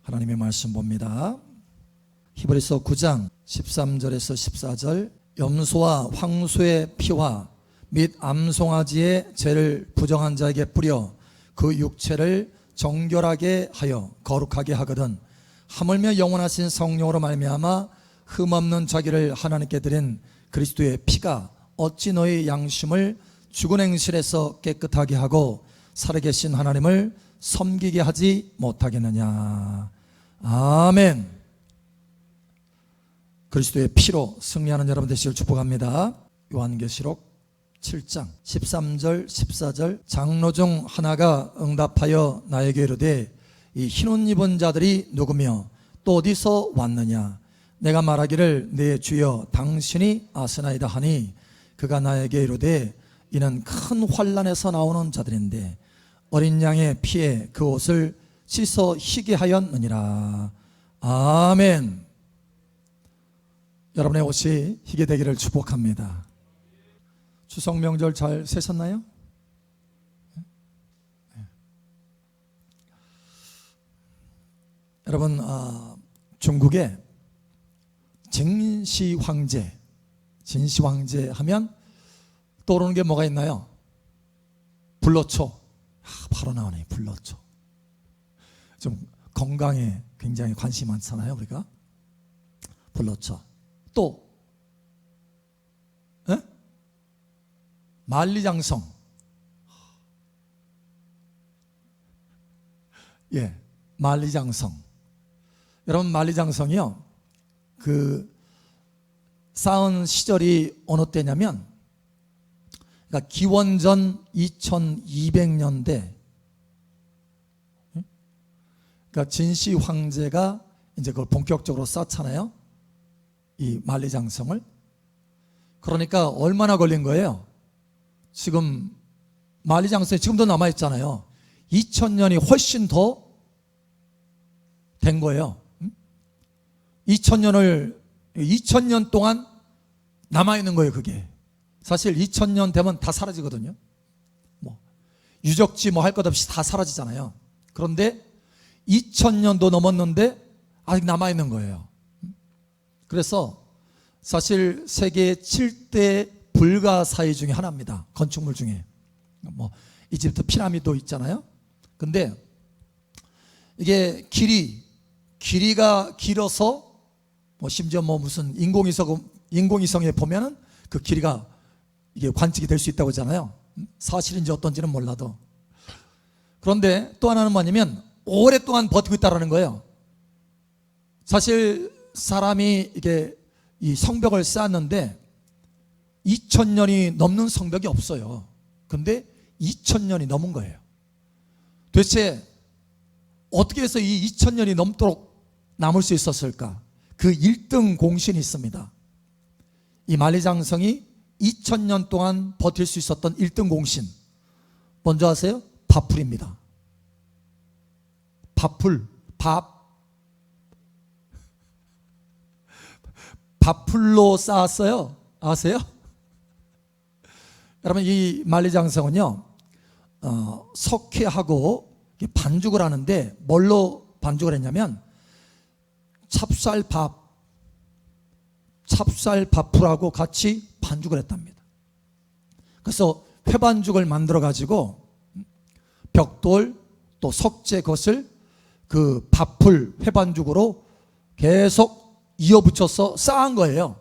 하나님의 말씀 봅니다. 히브리서 9장 13절에서 14절. 염소와 황소의 피와 및 암송아지의 죄를 부정한 자에게 뿌려 그 육체를 정결하게 하여 거룩하게 하거든 하물며 영원하신 성령으로 말미암아 흠없는 자기를 하나님께 드린 그리스도의 피가 어찌 너희 양심을 죽은 행실에서 깨끗하게 하고 살아계신 하나님을 섬기게 하지 못하겠느냐. 아멘. 그리스도의 피로 승리하는 여러분 되시길 축복합니다. 요한계시록 7장 13절 14절. 장로 중 하나가 응답하여 나에게 이르되 이 흰옷 입은 자들이 누구며 또 어디서 왔느냐. 내가 말하기를 내 주여 당신이 아시나이다 하니 그가 나에게 이르되 이는 큰 환난에서 나오는 자들인데 어린 양의 피에 그 옷을 씻어 희게 하였느니라. 아멘. 여러분의 옷이 희게 되기를 축복합니다. 추석 명절 잘 세셨나요? 여러분, 중국에 진시 황제 하면 떠오르는 게 뭐가 있나요? 불로초. 바로 나오네, 불로초. 좀 건강에 굉장히 관심이 많잖아요, 우리가. 불로초. 또 만리장성. 예, 만리장성. 여러분, 만리장성이요, 그 쌓은 시절이 어느 때냐면, 그러니까 기원전 2200년대. 그러니까 진시 황제가 이제 그걸 본격적으로 쌓잖아요, 이 만리장성을. 그러니까 얼마나 걸린 거예요? 지금 만리장성이 지금도 남아있잖아요. 2000년이 훨씬 더 된 거예요. 2000년 동안 남아있는 거예요. 그게 사실 2000년 되면 다 사라지거든요. 뭐 유적지 뭐 할 것 없이 다 사라지잖아요. 그런데 2000년도 넘었는데 아직 남아있는 거예요. 그래서 사실 세계 7대 불가사의 중에 하나입니다. 건축물 중에. 뭐 이집트 피라미드도 있잖아요. 근데 이게 길이가 길어서 뭐 심지어 뭐 무슨 인공위성에 보면은 그 길이가 이게 관측이 될 수 있다고 하잖아요. 사실인지 어떤지는 몰라도. 그런데 또 하나는 뭐냐면 오랫동안 버티고 있다는 거예요. 사실 사람이 이게 이 성벽을 쌓았는데 2000년이 넘는 성벽이 없어요. 근데 2000년이 넘은 거예요. 도대체 어떻게 해서 이 2000년이 넘도록 남을 수 있었을까? 그 1등 공신이 있습니다. 이 만리장성이 2000년 동안 버틸 수 있었던 1등 공신, 먼저 아세요? 밥풀입니다. 밥풀로 쌓았어요. 아세요? 여러분, 이 만리장성은요, 석회하고 반죽을 하는데 뭘로 반죽을 했냐면 찹쌀밥풀하고 같이 반죽을 했답니다. 그래서 회반죽을 만들어 가지고 벽돌 또 석재 것을 그 밥풀 회반죽으로 계속 이어붙여서 쌓은 거예요.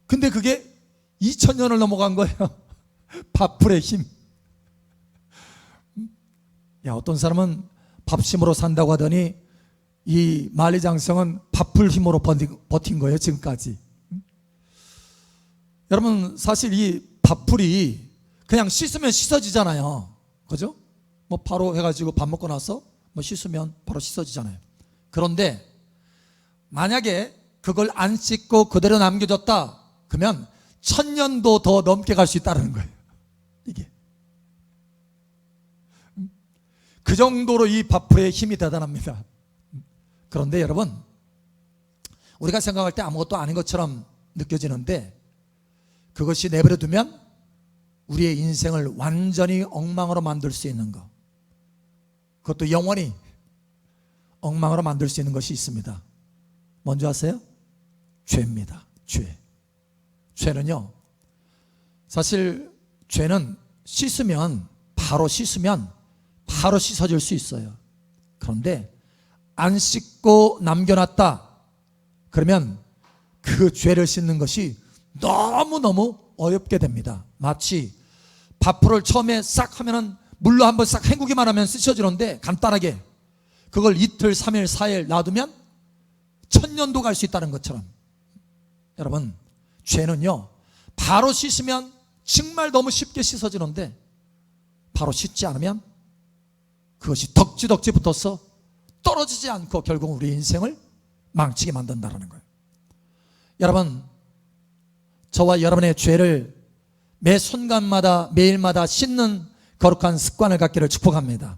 근데 그게 2000년을 넘어간 거예요. 밥풀의 힘. 야, 어떤 사람은 밥심으로 산다고 하더니 이 만리장성은 밥풀 힘으로 버틴 거예요, 지금까지. 여러분, 사실 이 밥풀이 그냥 씻으면 씻어지잖아요. 그죠? 뭐 바로 해가지고 밥 먹고 나서 뭐 씻으면 바로 씻어지잖아요. 그런데 만약에 그걸 안 씻고 그대로 남겨뒀다 그러면 1000년도 더 넘게 갈 수 있다는 거예요. 이게 그 정도로 이 밥풀의 힘이 대단합니다. 그런데 여러분, 우리가 생각할 때 아무것도 아닌 것처럼 느껴지는데 그것이 내버려 두면 우리의 인생을 완전히 엉망으로 만들 수 있는 것, 그것도 영원히 엉망으로 만들 수 있는 것이 있습니다. 뭔지 아세요? 죄입니다. 죄. 죄는요, 사실 죄는 바로 씻으면 바로 씻어질 수 있어요. 그런데 안 씻고 남겨놨다 그러면 그 죄를 씻는 것이 너무너무 어렵게 됩니다. 마치 밥풀을 처음에 싹 하면은 물로 한번 싹 헹구기만 하면 씻어지는데, 간단하게 그걸 이틀, 3일, 4일 놔두면 천년도 갈 수 있다는 것처럼, 여러분, 죄는요 바로 씻으면 정말 너무 쉽게 씻어지는데, 바로 씻지 않으면 그것이 덕지덕지 붙어서 떨어지지 않고 결국 우리 인생을 망치게 만든다는 거예요. 여러분, 저와 여러분의 죄를 매 순간마다 매일마다 씻는 거룩한 습관을 갖기를 축복합니다.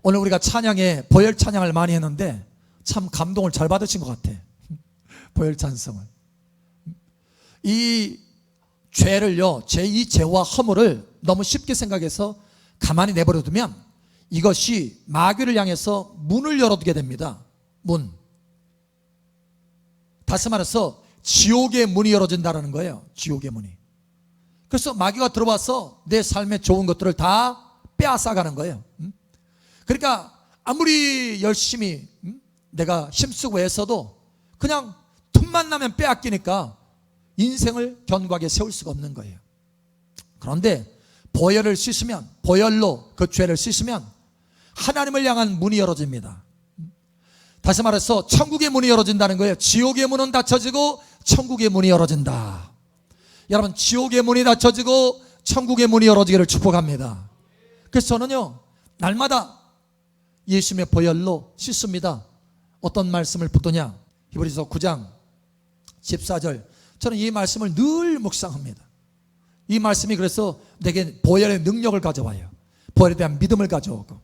오늘 우리가 찬양에 보혈 찬양을 많이 했는데 참 감동을 잘 받으신 것 같아. 보혈 찬성을. 이 죄를요, 이 죄와 허물을 너무 쉽게 생각해서 가만히 내버려 두면 이것이 마귀를 향해서 문을 열어두게 됩니다. 문. 다시 말해서 지옥의 문이 열어진다는 거예요. 지옥의 문이. 그래서 마귀가 들어와서 내 삶의 좋은 것들을 다 빼앗아가는 거예요. 그러니까 아무리 열심히 내가 힘쓰고 애써도 그냥 틈만 나면 빼앗기니까 인생을 견고하게 세울 수가 없는 거예요. 그런데 보혈을 씻으면, 보혈로 그 죄를 씻으면 하나님을 향한 문이 열어집니다. 다시 말해서 천국의 문이 열어진다는 거예요. 지옥의 문은 닫혀지고 천국의 문이 열어진다. 여러분, 지옥의 문이 닫혀지고 천국의 문이 열어지기를 축복합니다. 그래서 저는요, 날마다 예수님의 보혈로 씻습니다. 어떤 말씀을 붙드냐? 히브리서 9장 14절. 저는 이 말씀을 늘 묵상합니다. 이 말씀이 그래서 내게 보혈의 능력을 가져와요. 보혈에 대한 믿음을 가져오고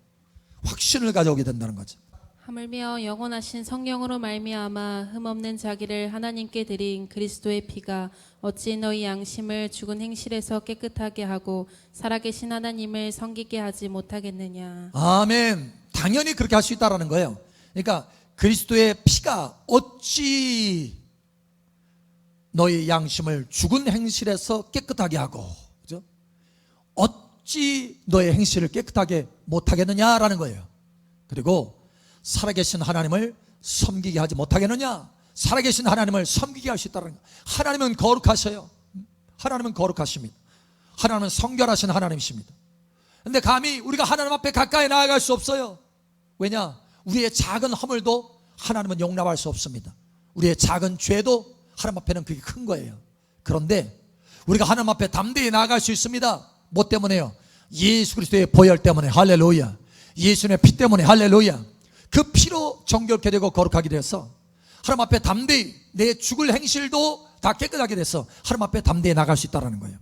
확신을 가져오게 된다는 거죠. 하물며 영원하신 성령으로 말미암아 흠없는 자기를 하나님께 드린 그리스도의 피가 어찌 너희 양심을 죽은 행실에서 깨끗하게 하고 살아계신 하나님을 섬기게 하지 못하겠느냐. 아멘. 당연히 그렇게 할 수 있다는 거예요. 그러니까 그리스도의 피가 어찌 너희 양심을 죽은 행실에서 깨끗하게 하고, 그죠? 어찌 너의 행실을 깨끗하게 못하겠느냐라는 거예요. 그리고 살아계신 하나님을 섬기게 하지 못하겠느냐? 살아계신 하나님을 섬기게 할 수 있다는 거예요. 하나님은 거룩하셔요. 하나님은 거룩하십니다. 하나님은 성결하신 하나님이십니다. 그런데 감히 우리가 하나님 앞에 가까이 나아갈 수 없어요. 왜냐? 우리의 작은 허물도 하나님은 용납할 수 없습니다. 우리의 작은 죄도 하나님 앞에는 그게 큰 거예요. 그런데 우리가 하나님 앞에 담대히 나아갈 수 있습니다. 뭐 때문에요? 예수 그리스도의 보혈 때문에. 할렐루야. 예수님의 피 때문에. 할렐루야. 그 피로 정결케 되고 거룩하게 되어서 하나님 앞에 담대히 내 죽을 행실도 다 깨끗하게 돼서 하나님 앞에 담대히 나갈 수 있다는 거예요.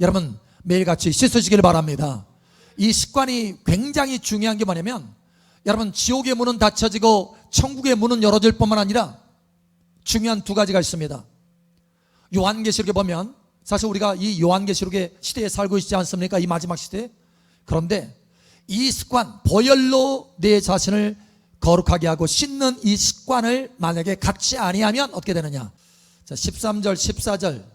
여러분, 매일같이 씻으시길 바랍니다. 이 습관이 굉장히 중요한 게 뭐냐면, 여러분, 지옥의 문은 닫혀지고 천국의 문은 열어질 뿐만 아니라 중요한 두 가지가 있습니다. 요한계시록에 보면, 사실 우리가 이 요한계시록의 시대에 살고 있지 않습니까? 이 마지막 시대에. 그런데 이 습관, 보혈로 내 자신을 거룩하게 하고 씻는 이 습관을 만약에 갖지 아니하면 어떻게 되느냐? 자, 13절 14절.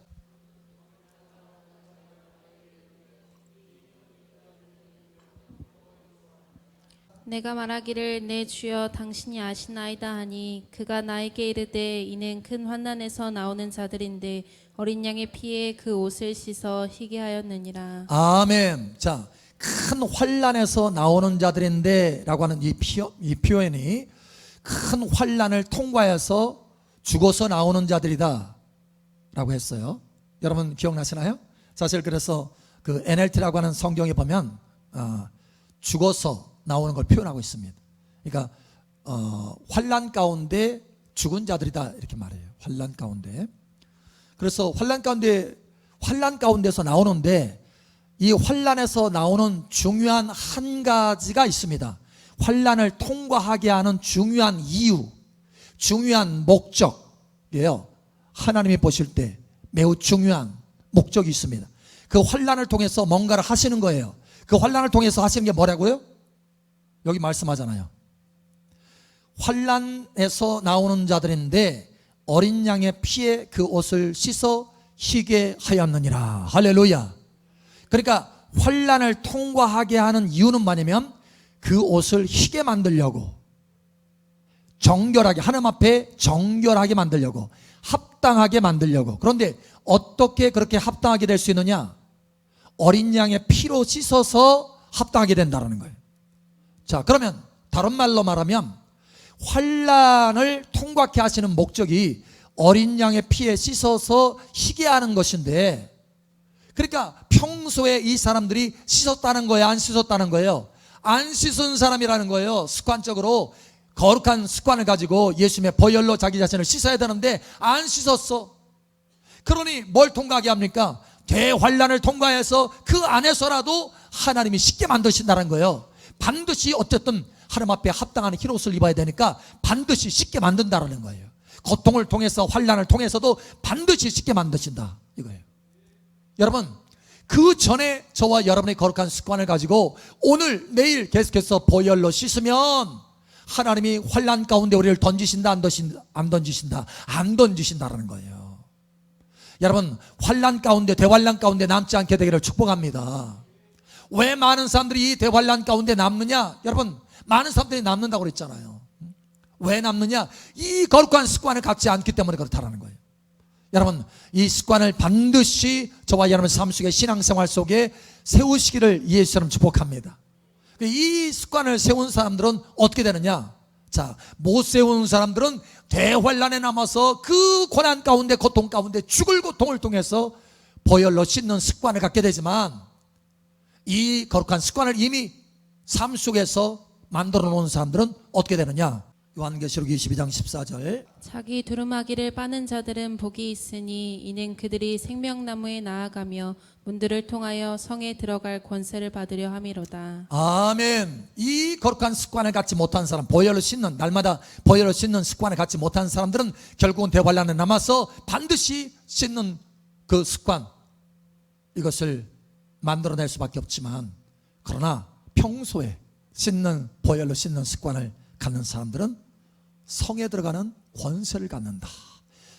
내가 말하기를 내 주여 당신이 아시나이다 하니 그가 나에게 이르되 이는 큰 환난에서 나오는 자들인데 어린 양의 피에 그 옷을 씻어 희게 하였느니라. 아멘. 자, 큰 환난에서 나오는 자들인데 라고 하는 이 표현이 큰 환난을 통과해서 죽어서 나오는 자들이다 라고 했어요. 여러분 기억나시나요? 사실 그래서 그 NLT라고 하는 성경에 보면 죽어서 나오는 걸 표현하고 있습니다. 그러니까 환난 가운데 죽은 자들이다 이렇게 말해요. 환난 가운데. 그래서 환난 가운데서 나오는데, 이 환난에서 나오는 중요한 한 가지가 있습니다. 환난을 통과하게 하는 중요한 이유, 중요한 목적이에요. 하나님이 보실 때 매우 중요한 목적이 있습니다. 그 환난을 통해서 뭔가를 하시는 거예요. 그 환난을 통해서 하시는 게 뭐라고요? 여기 말씀하잖아요. 환란에서 나오는 자들인데 어린 양의 피에 그 옷을 씻어 희게 하였느니라. 할렐루야. 그러니까 환란을 통과하게 하는 이유는 뭐냐면 그 옷을 희게 만들려고, 정결하게, 하나님 앞에 정결하게 만들려고, 합당하게 만들려고. 그런데 어떻게 그렇게 합당하게 될 수 있느냐? 어린 양의 피로 씻어서 합당하게 된다는 거예요. 자, 그러면 다른 말로 말하면 환란을 통과케 하시는 목적이 어린 양의 피에 씻어서 희게 하는 것인데, 그러니까 평소에 이 사람들이 씻었다는 거예요, 안 씻었다는 거예요? 안 씻은 사람이라는 거예요. 습관적으로 거룩한 습관을 가지고 예수님의 보혈로 자기 자신을 씻어야 되는데 안 씻었어. 그러니 뭘 통과하게 합니까? 대환란을 통과해서 그 안에서라도 하나님이 쉽게 만드신다는 거예요. 반드시 어쨌든 하나님 앞에 합당한 흰옷을 입어야 되니까 반드시 쉽게 만든다는 거예요. 고통을 통해서, 환란을 통해서도 반드시 쉽게 만드신다, 이거예요. 여러분, 그 전에 저와 여러분의 거룩한 습관을 가지고 오늘 내일 계속해서 보혈로 씻으면 하나님이 환란 가운데 우리를 던지신다, 안 던지신다? 안 던지신다라는 거예요. 여러분, 환란 가운데, 대환란 가운데 남지 않게 되기를 축복합니다. 왜 많은 사람들이 이 대환란 가운데 남느냐? 여러분, 많은 사람들이 남는다고 그랬잖아요. 왜 남느냐? 이 거룩한 습관을 갖지 않기 때문에 그렇다는 거예요. 여러분, 이 습관을 반드시 저와 여러분 삶 속에, 신앙생활 속에 세우시기를 예수처럼 축복합니다. 이 습관을 세운 사람들은 어떻게 되느냐? 자, 못 세운 사람들은 대환란에 남아서 그 고난 가운데, 고통 가운데 죽을 고통을 통해서 보혈로 씻는 습관을 갖게 되지만, 이 거룩한 습관을 이미 삶 속에서 만들어 놓은 사람들은 어떻게 되느냐? 요한계시록 22장 14절. 자기 두루마기를 빠는 자들은 복이 있으니 이는 그들이 생명나무에 나아가며 문들을 통하여 성에 들어갈 권세를 받으려 함이로다. 아멘. 이 거룩한 습관을 갖지 못한 사람, 보혈로 씻는, 날마다 보혈로 씻는 습관을 갖지 못한 사람들은 결국은 대환란에 남아서 반드시 씻는 그 습관, 이것을 만들어낼 수밖에 없지만, 그러나 평소에 씻는, 보혈로 씻는 습관을 갖는 사람들은 성에 들어가는 권세를 갖는다.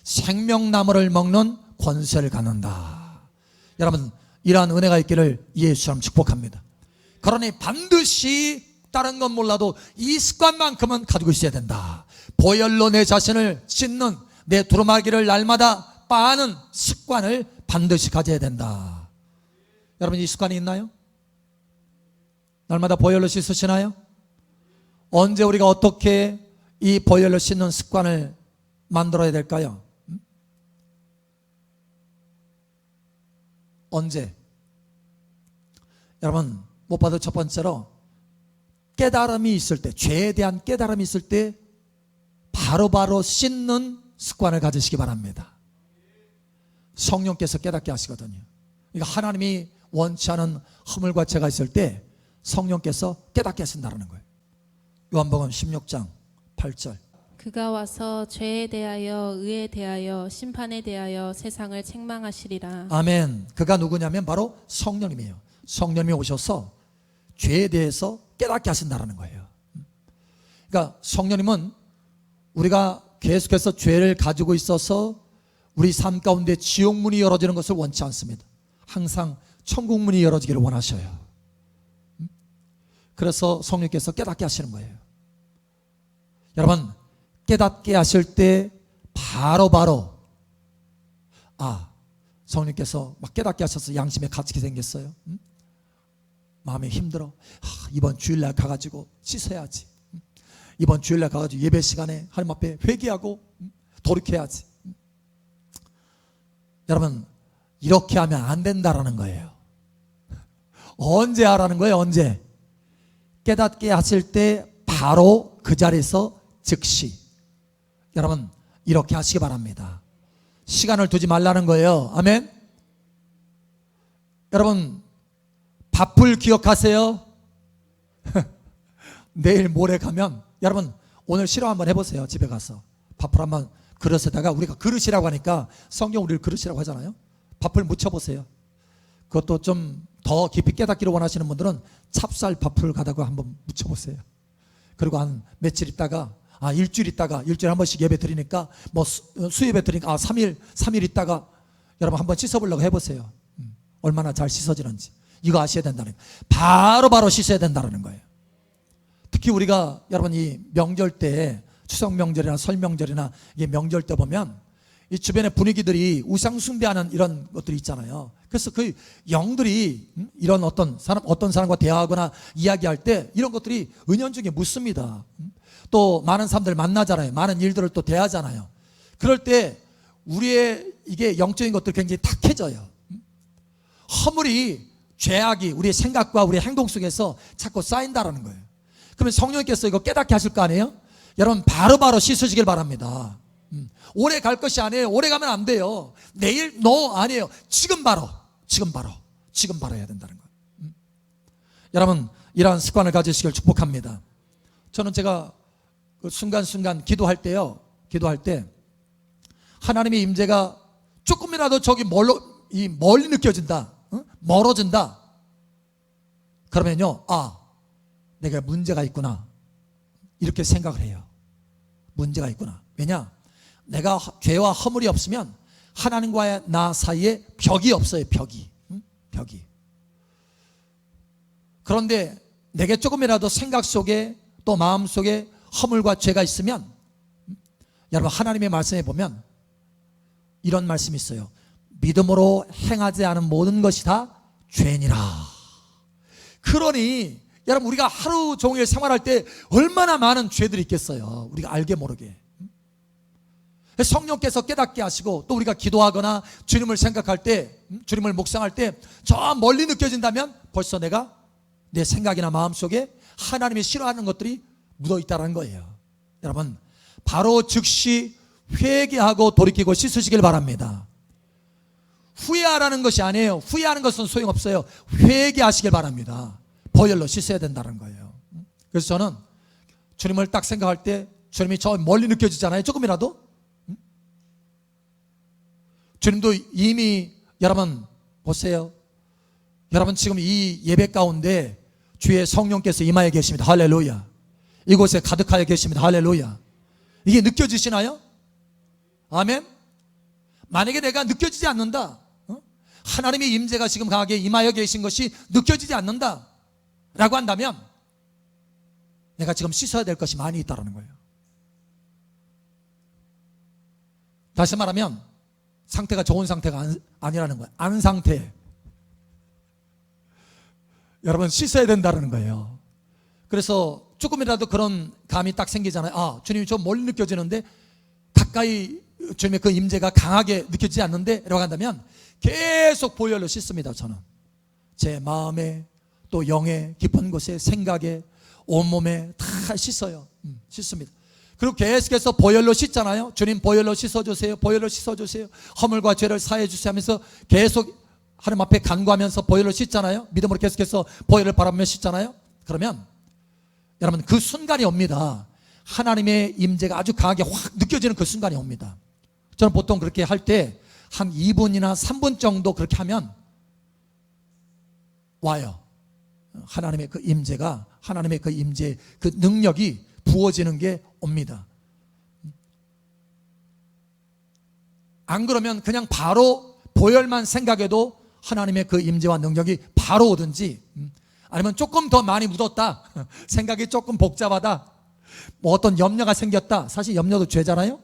생명나무를 먹는 권세를 갖는다. 여러분, 이러한 은혜가 있기를 예수처럼 축복합니다. 그러니 반드시 다른 건 몰라도 이 습관만큼은 가지고 있어야 된다. 보혈로 내 자신을 씻는, 내 두루마기를 날마다 빠는 습관을 반드시 가져야 된다. 여러분, 이 습관이 있나요? 날마다 보혈로 씻으시나요? 언제 우리가 어떻게 이 보혈로 씻는 습관을 만들어야 될까요? 언제? 여러분, 못 봐도 첫 번째로 깨달음이 있을 때, 죄에 대한 깨달음이 있을 때 바로바로 씻는 습관을 가지시기 바랍니다. 성령께서 깨닫게 하시거든요. 그러니까 하나님이 원치 않은 허물과 죄가 있을 때 성령께서 깨닫게 하신다는 거예요. 요한복음 16장 8절. 그가 와서 죄에 대하여, 의에 대하여, 심판에 대하여 세상을 책망하시리라. 아멘. 그가 누구냐면 바로 성령님이에요. 성령님이 오셔서 죄에 대해서 깨닫게 하신다는 거예요. 그러니까 성령님은 우리가 계속해서 죄를 가지고 있어서 우리 삶 가운데 지옥문이 열어지는 것을 원치 않습니다. 항상 천국문이 열어지기를 원하셔요. 그래서 성령께서 깨닫게 하시는 거예요. 여러분, 깨닫게 하실 때 바로바로 성령께서 막 깨닫게 하셔서 양심에 갇히게 생겼어요. 마음이 힘들어. 이번 주일날 가가지고 씻어야지. 이번 주일날 가가지고 예배 시간에 하나님 앞에 회개하고 돌이켜야지. 여러분, 이렇게 하면 안 된다라는 거예요. 언제 하라는 거예요? 언제? 깨닫게 하실 때 바로 그 자리에서 즉시. 여러분, 이렇게 하시기 바랍니다. 시간을 두지 말라는 거예요. 아멘. 여러분, 밥풀 기억하세요? 내일 모레 가면, 여러분 오늘 실험 한번 해보세요. 집에 가서 밥풀 한번 그릇에다가, 우리가 그릇이라고 하니까 성경 우리를 그릇이라고 하잖아요. 밥풀 묻혀보세요. 그것도 좀 더 깊이 깨닫기를 원하시는 분들은 찹쌀 밥풀 가다가 한번 묻혀보세요. 그리고 한 며칠 있다가 일주일 있다가, 일주일에 한 번씩 예배 드리니까, 뭐 수예배 드리니까, 3일 있다가, 여러분 한번 씻어보려고 해보세요. 얼마나 잘 씻어지는지. 이거 아셔야 된다는 거예요. 바로 씻어야 된다는 거예요. 특히 우리가 여러분 이 명절 때, 추석 명절이나 설 명절이나 이게 명절 때 보면 이 주변의 분위기들이 우상 숭배하는 이런 것들이 있잖아요. 그래서 그 영들이 이런 어떤 사람과 대화하거나 이야기할 때 이런 것들이 은연중에 묻습니다. 또 많은 사람들 만나잖아요. 많은 일들을 또 대하잖아요. 그럴 때 우리의 이게 영적인 것들이 굉장히 탁해져요. 허물이, 죄악이 우리의 생각과 우리의 행동 속에서 자꾸 쌓인다라는 거예요. 그러면 성령님께서 이거 깨닫게 하실 거 아니에요? 여러분 바로 씻으시길 바랍니다. 오래 갈 것이 아니에요. 오래 가면 안 돼요. 내일 아니에요. 지금 바로 해야 된다는 거예요. 여러분 이러한 습관을 가지시길 축복합니다. 저는 제가 그 순간순간 기도할 때 하나님의 임재가 조금이라도 저기 멀리 느껴진다, 멀어진다, 그러면요, 내가 문제가 있구나, 이렇게 생각을 해요. 문제가 있구나. 왜냐? 내가 죄와 허물이 없으면 하나님과의 나 사이에 벽이 없어요. 벽이. 그런데 내게 조금이라도 생각 속에 또 마음 속에 허물과 죄가 있으면, 여러분 하나님의 말씀에 보면 이런 말씀이 있어요. 믿음으로 행하지 않은 모든 것이 다 죄니라. 그러니 여러분 우리가 하루 종일 생활할 때 얼마나 많은 죄들이 있겠어요. 우리가 알게 모르게. 성령께서 깨닫게 하시고 또 우리가 기도하거나 주님을 생각할 때, 주님을 묵상할 때 저 멀리 느껴진다면 벌써 내가 내 생각이나 마음속에 하나님이 싫어하는 것들이 묻어 있다는 거예요. 여러분 바로 즉시 회개하고 돌이키고 씻으시길 바랍니다. 후회하라는 것이 아니에요. 후회하는 것은 소용없어요. 회개하시길 바랍니다. 보혈로 씻어야 된다는 거예요. 그래서 저는 주님을 딱 생각할 때 주님이 저 멀리 느껴지잖아요. 조금이라도. 주님도 이미, 여러분 보세요. 여러분 지금 이 예배 가운데 주의 성령께서 임하여 계십니다. 할렐루야. 이곳에 가득하여 계십니다. 할렐루야. 이게 느껴지시나요? 아멘. 만약에 내가 느껴지지 않는다, 하나님의 임재가 지금 강하게 임하여 계신 것이 느껴지지 않는다 라고 한다면 내가 지금 씻어야 될 것이 많이 있다는 거예요. 다시 말하면 상태가 좋은 상태가 아니라는 거예요. 안 상태. 여러분 씻어야 된다는 거예요. 그래서 조금이라도 그런 감이 딱 생기잖아요. 주님이 좀 멀리 느껴지는데 가까이 주님의 그 임재가 강하게 느껴지지 않는데 라고 한다면 계속 보혈로 씻습니다. 저는 제 마음에 또 영의 깊은 곳에 생각에 온몸에 다 씻어요. 씻습니다. 그리고 계속해서 보혈로 씻잖아요. 주님 보혈로 씻어주세요. 보혈로 씻어주세요. 허물과 죄를 사해 주세요 하면서 계속 하나님 앞에 간구하면서 보혈로 씻잖아요. 믿음으로 계속해서 보혈을 바라보며 씻잖아요. 그러면 여러분 그 순간이 옵니다. 하나님의 임재가 아주 강하게 확 느껴지는 그 순간이 옵니다. 저는 보통 그렇게 할 때 한 2분이나 3분 정도 그렇게 하면 와요. 하나님의 그 임재가, 하나님의 그 임재, 그 능력이 부어지는 게 옵니다. 안 그러면 그냥 바로 보혈만 생각해도 하나님의 그 임재와 능력이 바로 오든지, 아니면 조금 더 많이 묻었다, 생각이 조금 복잡하다, 뭐 어떤 염려가 생겼다. 사실 염려도 죄잖아요.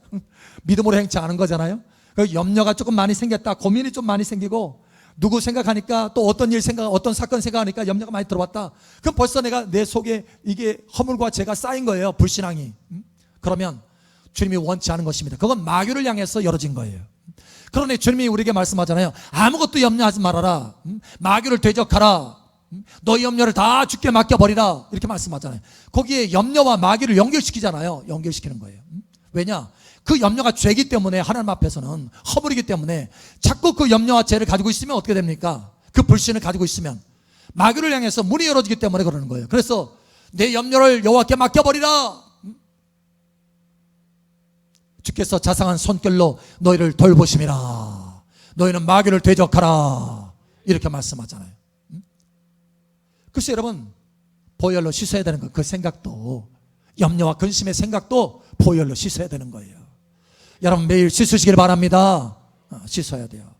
믿음으로 행치 않은 거잖아요. 그 염려가 조금 많이 생겼다, 고민이 좀 많이 생기고, 누구 생각하니까 또 어떤 일 생각, 어떤 사건 생각하니까 염려가 많이 들어왔다. 그럼 벌써 내 속에 이게 허물과 죄가 쌓인 거예요. 불신앙이. 그러면 주님이 원치 않은 것입니다. 그건 마귀를 향해서 열어진 거예요. 그러니 주님이 우리에게 말씀하잖아요. 아무것도 염려하지 말아라. 마귀를 대적하라. 너희 염려를 다 주께 맡겨버리라. 이렇게 말씀하잖아요. 거기에 염려와 마귀를 연결시키잖아요. 연결시키는 거예요. 왜냐? 그 염려가 죄이기 때문에 하나님 앞에서는 허물이기 때문에 자꾸 그 염려와 죄를 가지고 있으면 어떻게 됩니까? 그 불신을 가지고 있으면 마귀를 향해서 문이 열어지기 때문에 그러는 거예요. 그래서 내 염려를 여호와께 맡겨버리라. 주께서 자상한 손길로 너희를 돌보심이라. 너희는 마귀를 대적하라. 이렇게 말씀하잖아요. 글쎄 여러분, 보혈로 씻어야 되는 그 생각도, 염려와 근심의 생각도 보혈로 씻어야 되는 거예요. 여러분 매일 씻으시길 바랍니다. 씻어야 돼요.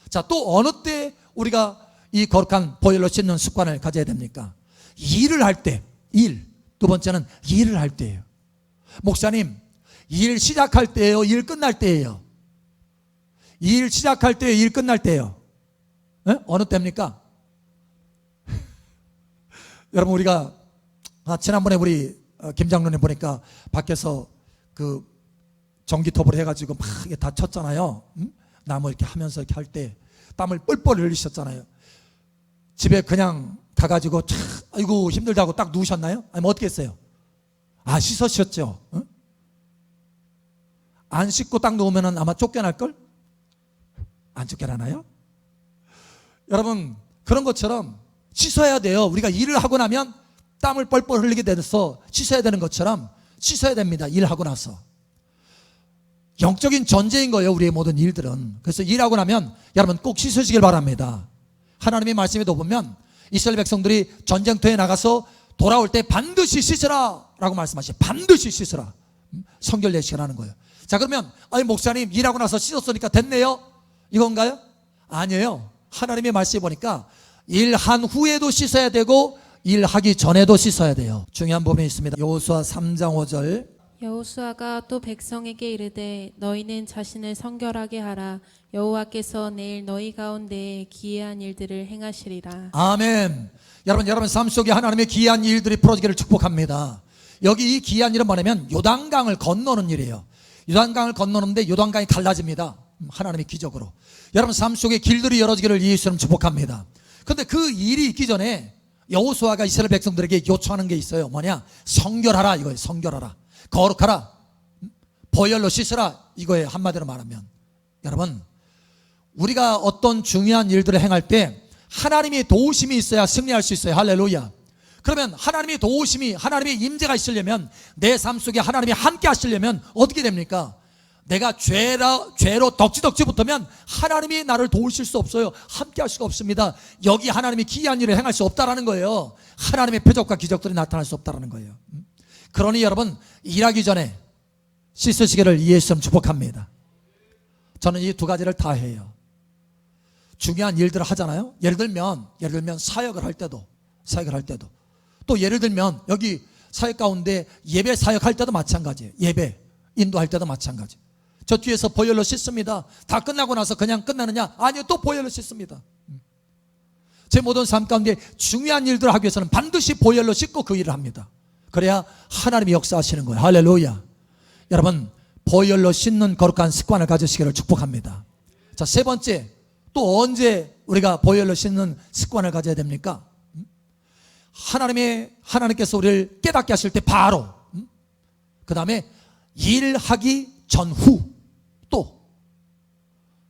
자, 또 어느 때 우리가 이 거룩한 보혈로 씻는 습관을 가져야 됩니까? 일을 할 때, 일. 두 번째는 일을 할 때예요. 목사님, 일 시작할 때예요? 일 끝날 때예요? 일 시작할 때예요? 일 끝날 때예요? 네? 어느 때입니까? 여러분 우리가 지난번에 우리 김 장로님 보니까 밖에서 그 전기톱을 해가지고 막 이렇게 다 쳤잖아요. 나무 이렇게 하면서 이렇게 할 때 땀을 뻘뻘 흘리셨잖아요. 집에 그냥 가가지고 아이고 힘들다고 딱 누우셨나요? 아니면 어떻게 했어요? 씻으셨죠? 응? 안 씻고 딱 누우면 아마 쫓겨날걸? 안 쫓겨나나요? 여러분 그런 것처럼 씻어야 돼요. 우리가 일을 하고 나면 땀을 뻘뻘 흘리게 돼서 씻어야 되는 것처럼 씻어야 됩니다. 일하고 나서. 영적인 전쟁인 거예요. 우리의 모든 일들은. 그래서 일하고 나면 여러분 꼭 씻으시길 바랍니다. 하나님의 말씀에도 보면 이스라엘 백성들이 전쟁터에 나가서 돌아올 때 반드시 씻으라 라고 말씀하시죠. 반드시 씻으라. 성결 예식을 거예요. 자, 그러면 목사님 일하고 나서 씻었으니까 됐네요 이건가요? 아니에요. 하나님의 말씀에 보니까 일한 후에도 씻어야 되고 일하기 전에도 씻어야 돼요. 중요한 부분이 있습니다. 여호수아 3장 5절. 여호수아가 또 백성에게 이르되 너희는 자신을 성결하게 하라. 여호와께서 내일 너희 가운데에 기이한 일들을 행하시리라. 아멘. 여러분 삶 속에 하나님의 기이한 일들이 벌어지기를 축복합니다. 여기 이 기이한 일은 뭐냐면 요단강을 건너는 일이에요. 요단강을 건너는데 요단강이 갈라집니다. 하나님의 기적으로. 여러분 삶 속에 길들이 열어지기를 예수님 축복합니다. 그런데 그 일이 있기 전에 여호수아가 이스라엘 백성들에게 요청하는 게 있어요. 뭐냐? 성결하라 이거예요. 성결하라. 거룩하라. 보혈로 씻으라 이거예요. 한마디로 말하면. 여러분 우리가 어떤 중요한 일들을 행할 때 하나님의 도우심이 있어야 승리할 수 있어요. 할렐루야. 그러면 하나님의 도우심이, 하나님의 임재가 있으려면, 내 삶 속에 하나님이 함께 하시려면 어떻게 됩니까? 내가 죄로 덕지덕지 붙으면 하나님이 나를 도우실 수 없어요. 함께 할 수가 없습니다. 여기 하나님이 기이한 일을 행할 수 없다라는 거예요. 하나님의 표적과 기적들이 나타날 수 없다라는 거예요. 그러니 여러분 일하기 전에 씻으시기를 예수님 축복합니다. 저는 이 두 가지를 다 해요. 중요한 일들을 하잖아요. 예를 들면 사역을 할 때도 또 예를 들면 여기 사역 가운데 예배 사역할 때도 마찬가지예요. 예배 인도할 때도 마찬가지. 저 뒤에서 보혈로 씻습니다. 다 끝나고 나서 그냥 끝나느냐? 아니요, 또 보혈로 씻습니다. 제 모든 삶 가운데 중요한 일들을 하기 위해서는 반드시 보혈로 씻고 그 일을 합니다. 그래야 하나님이 역사하시는 거예요. 할렐루야. 여러분 보혈로 씻는 거룩한 습관을 가지시기를 축복합니다. 자, 세 번째, 또 언제 우리가 보혈로 씻는 습관을 가져야 됩니까? 하나님께서 우리를 깨닫게 하실 때 바로, 그 다음에 일하기 전후. 또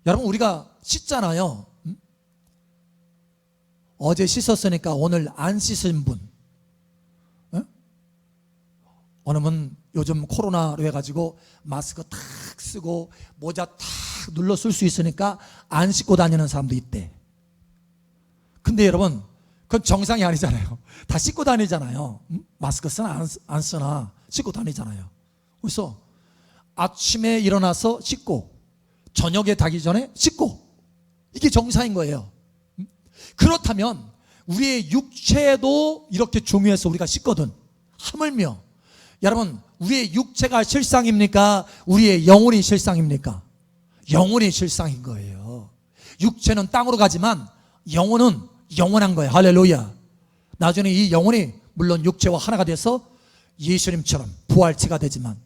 여러분 우리가 씻잖아요. 어제 씻었으니까 오늘 안 씻은 분, 어느 분 요즘 코로나로 해가지고 마스크 탁 쓰고 모자 탁 눌러 쓸 수 있으니까 안 씻고 다니는 사람도 있대. 근데 여러분 그건 정상이 아니잖아요. 다 씻고 다니잖아요. 마스크 쓰나 안 쓰나 씻고 다니잖아요. 그래서 아침에 일어나서 씻고 저녁에 자기 전에 씻고, 이게 정상인 거예요. 그렇다면 우리의 육체도 이렇게 중요해서 우리가 씻거든. 하물며 여러분 우리의 육체가 실상입니까? 우리의 영혼이 실상입니까? 영혼이 실상인 거예요. 육체는 땅으로 가지만 영혼은 영원한 거예요. 할렐루야. 나중에 이 영혼이 물론 육체와 하나가 돼서 예수님처럼 부활체가 되지만,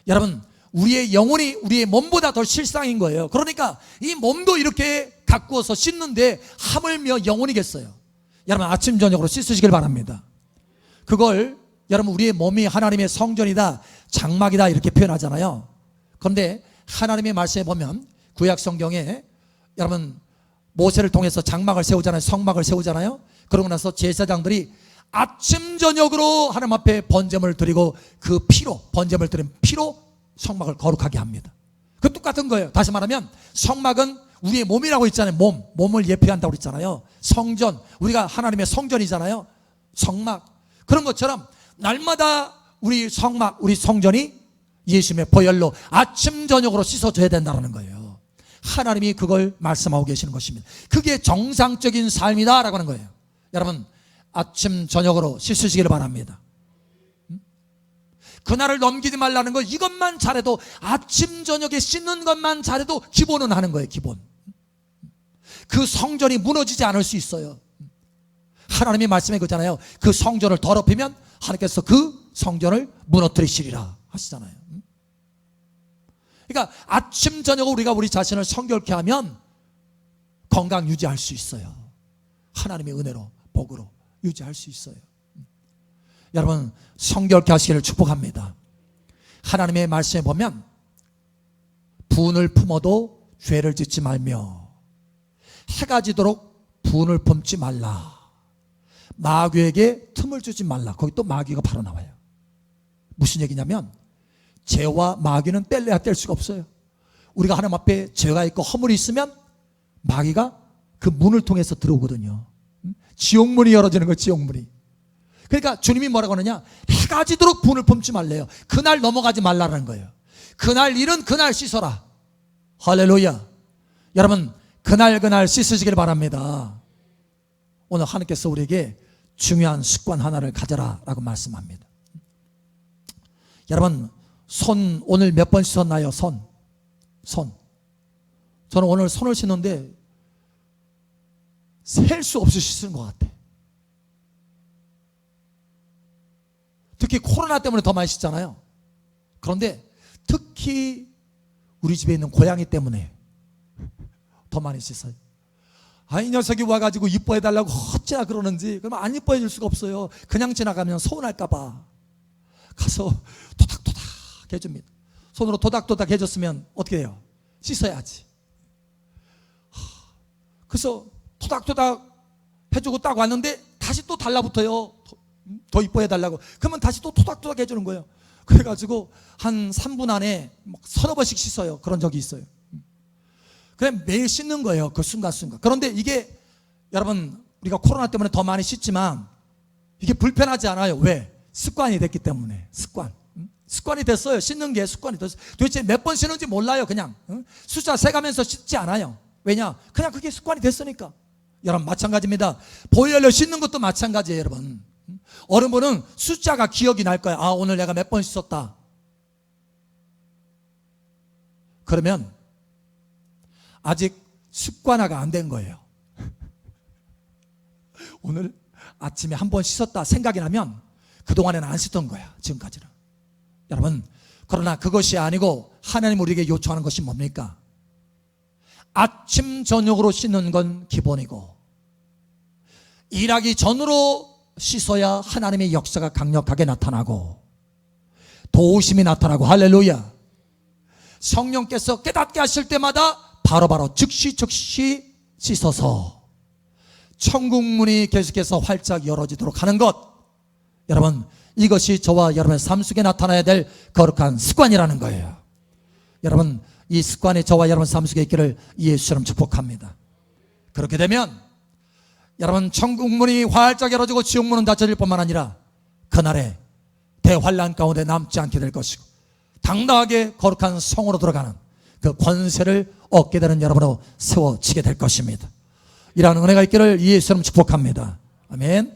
여러분 우리의 영혼이 우리의 몸보다 더 실상인 거예요. 그러니까 이 몸도 이렇게 가꾸어서 씻는데 하물며 영혼이겠어요. 여러분 아침 저녁으로 씻으시길 바랍니다. 그걸 여러분 우리의 몸이 하나님의 성전이다, 장막이다 이렇게 표현하잖아요. 그런데 하나님의 말씀에 보면 구약 성경에 여러분 모세를 통해서 장막을 세우잖아요. 성막을 세우잖아요. 그러고 나서 제사장들이 아침 저녁으로 하나님 앞에 번제물을 드리고 그 피로, 번제물을 드린 피로 성막을 거룩하게 합니다. 그 똑같은 거예요. 다시 말하면 성막은 우리의 몸이라고 있잖아요. 몸을 예표한다고 그랬잖아요. 성전, 우리가 하나님의 성전이잖아요. 성막. 그런 것처럼 날마다 우리 성막, 우리 성전이 예수님의 보혈로 아침 저녁으로 씻어줘야 된다는 거예요. 하나님이 그걸 말씀하고 계시는 것입니다. 그게 정상적인 삶이다라고 하는 거예요. 여러분, 아침 저녁으로 씻으시기를 바랍니다. 그날을 넘기지 말라는 거, 이것만 잘해도, 아침 저녁에 씻는 것만 잘해도 기본은 하는 거예요. 기본. 그 성전이 무너지지 않을 수 있어요. 하나님의 말씀에 그러잖아요. 그 성전을 더럽히면 하나님께서 그 성전을 무너뜨리시리라 하시잖아요. 그러니까 아침 저녁으로 우리가 우리 자신을 성결케 하면 건강 유지할 수 있어요. 하나님의 은혜로, 복으로 유지할 수 있어요. 여러분, 성결케 하시기를 축복합니다. 하나님의 말씀에 보면 분을 품어도 죄를 짓지 말며 해가 지도록 분을 품지 말라. 마귀에게 틈을 주지 말라. 거기 또 마귀가 바로 나와요. 무슨 얘기냐면 죄와 마귀는 뗄래야 뗄 수가 없어요. 우리가 하나님 앞에 죄가 있고 허물이 있으면 마귀가 그 문을 통해서 들어오거든요. 지옥문이 열어지는 거예요. 지옥문이. 그러니까 주님이 뭐라고 하느냐, 해가 지도록 분을 품지 말래요. 그날 넘어가지 말라는 거예요. 그날 일은 그날 씻어라. 할렐루야. 여러분, 그날 씻으시길 바랍니다. 오늘 하나님께서 우리에게 중요한 습관 하나를 가져라 라고 말씀합니다. 여러분, 손 오늘 몇 번 씻었나요? 손. 저는 오늘 손을 씻는데 셀 수 없이 씻은 것 같아. 특히 코로나 때문에 더 많이 씻잖아요. 그런데 특히 우리 집에 있는 고양이 때문에 더 많이 씻어요. 이 녀석이 와가지고 이뻐해달라고 어찌나 그러는지. 그러면 안 이뻐해줄 수가 없어요. 그냥 지나가면 서운할까봐 가서 토닥토닥 해줍니다. 손으로 토닥토닥 해줬으면 어떻게 해요? 씻어야지. 그래서 토닥토닥 해주고 딱 왔는데 다시 또 달라붙어요. 더 이뻐해달라고. 그러면 다시 또 토닥토닥 해주는 거예요. 그래가지고 한 3분 안에 서너 번씩 씻어요. 그런 적이 있어요. 그냥 매일 씻는 거예요. 그 순간순간. 그런데 이게 여러분, 우리가 코로나 때문에 더 많이 씻지만 이게 불편하지 않아요. 왜? 습관이 됐기 때문에. 습관이 됐어요. 씻는 게 습관이 됐어요. 도대체 몇 번 씻는지 몰라요. 그냥 숫자 세가면서 씻지 않아요. 왜냐? 그냥 그게 습관이 됐으니까. 여러분, 마찬가지입니다. 보혈로 씻는 것도 마찬가지예요. 여러분, 어른분은 숫자가 기억이 날 거야. 오늘 내가 몇 번 씻었다. 그러면 아직 습관화가 안 된 거예요. 오늘 아침에 한 번 씻었다 생각이 나면 그동안에는 안 씻던 거야. 지금까지는. 여러분, 그러나 그것이 아니고 하나님 우리에게 요청하는 것이 뭡니까? 아침 저녁으로 씻는 건 기본이고 일하기 전으로 씻어야 하나님의 역사가 강력하게 나타나고 도우심이 나타나고, 할렐루야. 성령께서 깨닫게 하실 때마다 바로바로 즉시 씻어서 천국 문이 계속해서 활짝 열어지도록 하는 것. 여러분, 이것이 저와 여러분의 삶 속에 나타나야 될 거룩한 습관이라는 거예요. 여러분, 이 습관이 저와 여러분 삶 속에 있기를 예수처럼 축복합니다. 그렇게 되면 여러분, 천국 문이 활짝 열어지고 지옥 문은 닫혀질 뿐만 아니라 그날에 대환란 가운데 남지 않게 될 것이고 당당하게 거룩한 성으로 들어가는 그 권세를 얻게 되는 여러분으로 세워지게 될 것입니다. 이러한 은혜가 있기를 예수처럼 축복합니다. 아멘.